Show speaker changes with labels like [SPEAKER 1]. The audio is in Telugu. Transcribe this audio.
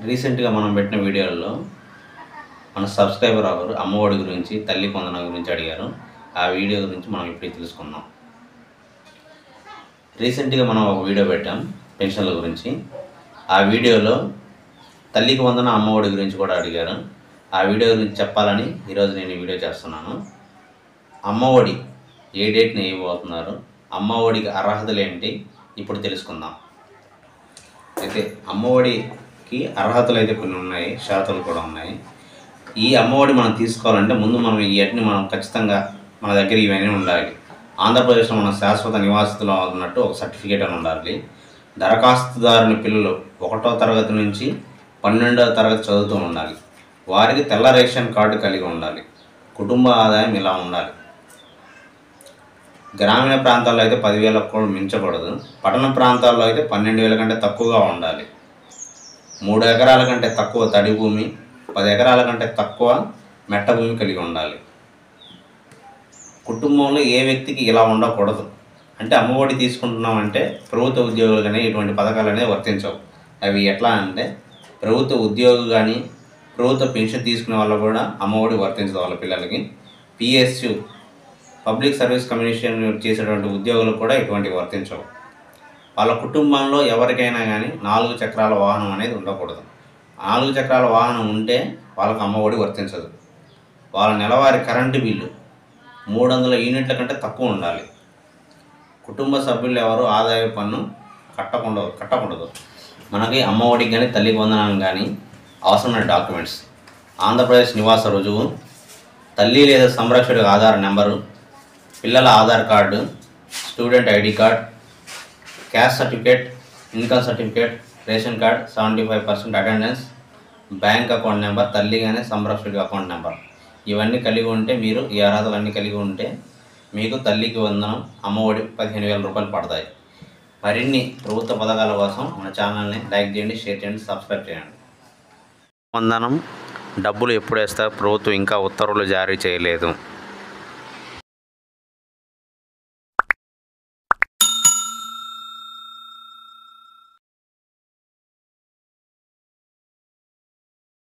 [SPEAKER 1] రీసెంట్గా మనం పెట్టిన వీడియోల్లో మన సబ్స్క్రైబర్ ఎవరు అమ్మఒడి గురించి తల్లి వందనం గురించి అడిగారు. ఆ వీడియో గురించి మనం ఇప్పుడు తెలుసుకుందాం. రీసెంట్గా మనం ఒక వీడియో పెట్టాం పెన్షన్ల గురించి. ఆ వీడియోలో తల్లికి వందనం అమ్మఒడి గురించి కూడా అడిగారు. ఆ వీడియో గురించి చెప్పాలని ఈరోజు నేను ఈ వీడియో చేస్తున్నాను. అమ్మఒడి ఏ డేట్ని ఇవ్వబోతున్నారు, అమ్మఒడికి అర్హతలు ఏంటి ఇప్పుడు తెలుసుకుందాం. అయితే అమ్మఒడికి అర్హతలు అయితే కొన్ని ఉన్నాయి, షరతులు కూడా ఉన్నాయి. ఈ అమ్మఒడి మనం తీసుకోవాలంటే ముందు మనం ఇవన్నీ మనం ఖచ్చితంగా మన దగ్గర ఇవన్నీ ఉండాలి. ఆంధ్రప్రదేశ్లో మనం శాశ్వత నివాసితులు అవుతున్నట్టు ఒక సర్టిఫికేట్ అని ఉండాలి. దరఖాస్తుదారుని పిల్లలు 1వ తరగతి నుంచి 12వ తరగతి చదువుతూ ఉండాలి. వారికి తెల్ల రేషన్ కార్డు కలిగి ఉండాలి. కుటుంబ ఆదాయం ఇలా ఉండాలి. గ్రామీణ ప్రాంతాల్లో అయితే 10,000 కూడా మించకూడదు. పట్టణ ప్రాంతాల్లో అయితే 12,000 కంటే తక్కువగా ఉండాలి. 3 ఎకరాల కంటే తక్కువ తడి భూమి, 10 ఎకరాల కంటే తక్కువ మెట్ట భూమి కలిగి ఉండాలి. కుటుంబంలో ఏ వ్యక్తికి ఇలా ఉండకూడదు. అంటే అమ్మఒడి తీసుకుంటున్నామంటే ప్రభుత్వ ఉద్యోగులు కానీ ఇటువంటి పథకాలు అనేవి వర్తించవు. అవి ఎట్లా అంటే ప్రభుత్వ ఉద్యోగులు కానీ ప్రభుత్వ పెన్షన్ తీసుకునే వాళ్ళు కూడా అమ్మఒడి వర్తించదు. వాళ్ళ పిల్లలకి పిఎస్యు పబ్లిక్ సర్వీస్ కమిషన్ చేసేటువంటి ఉద్యోగులకు కూడా ఇటువంటివి వర్తించవు. వాళ్ళ కుటుంబంలో ఎవరికైనా కానీ 4 చక్రాల వాహనం అనేది ఉండకూడదు. 4 చక్రాల వాహనం ఉంటే వాళ్ళకి అమ్మఒడి వర్తించదు. వాళ్ళ నెలవారీ కరెంటు బిల్లు 300 యూనిట్ల కంటే తక్కువ ఉండాలి. కుటుంబ సభ్యులు ఎవరు ఆదాయ పన్ను కట్టకూడదు. మనకి అమ్మఒడికి కానీ తల్లికి వందనానికి కానీ అవసరమైన డాక్యుమెంట్స్: ఆంధ్రప్రదేశ్ నివాస రుజువు, తల్లి లేదా సంరక్షకుడి ఆధార్ నెంబరు, పిల్లల Aadhaar card, student ID card, caste certificate, income certificate, ration card, 75% attendance, bank account number, తల్లి కానీ సంరక్షకుడి అకౌంట్ నెంబర్. ఇవన్నీ కలిగి ఉంటే మీరు ఈ అర్హతలన్నీ కలిగి ఉంటే మీకు తల్లికి వందనం అమ్మఒడి 15,000 రూపాయలు పడతాయి. మరిన్ని ప్రభుత్వ పథకాల కోసం మన ఛానల్ని లైక్ చేయండి, షేర్ చేయండి, సబ్స్క్రైబ్ చేయండి. వందనం డబ్బులు ఎప్పుడు వేస్తారు? ప్రభుత్వం ఇంకా ఉత్తర్వులు జారీ చేయలేదు.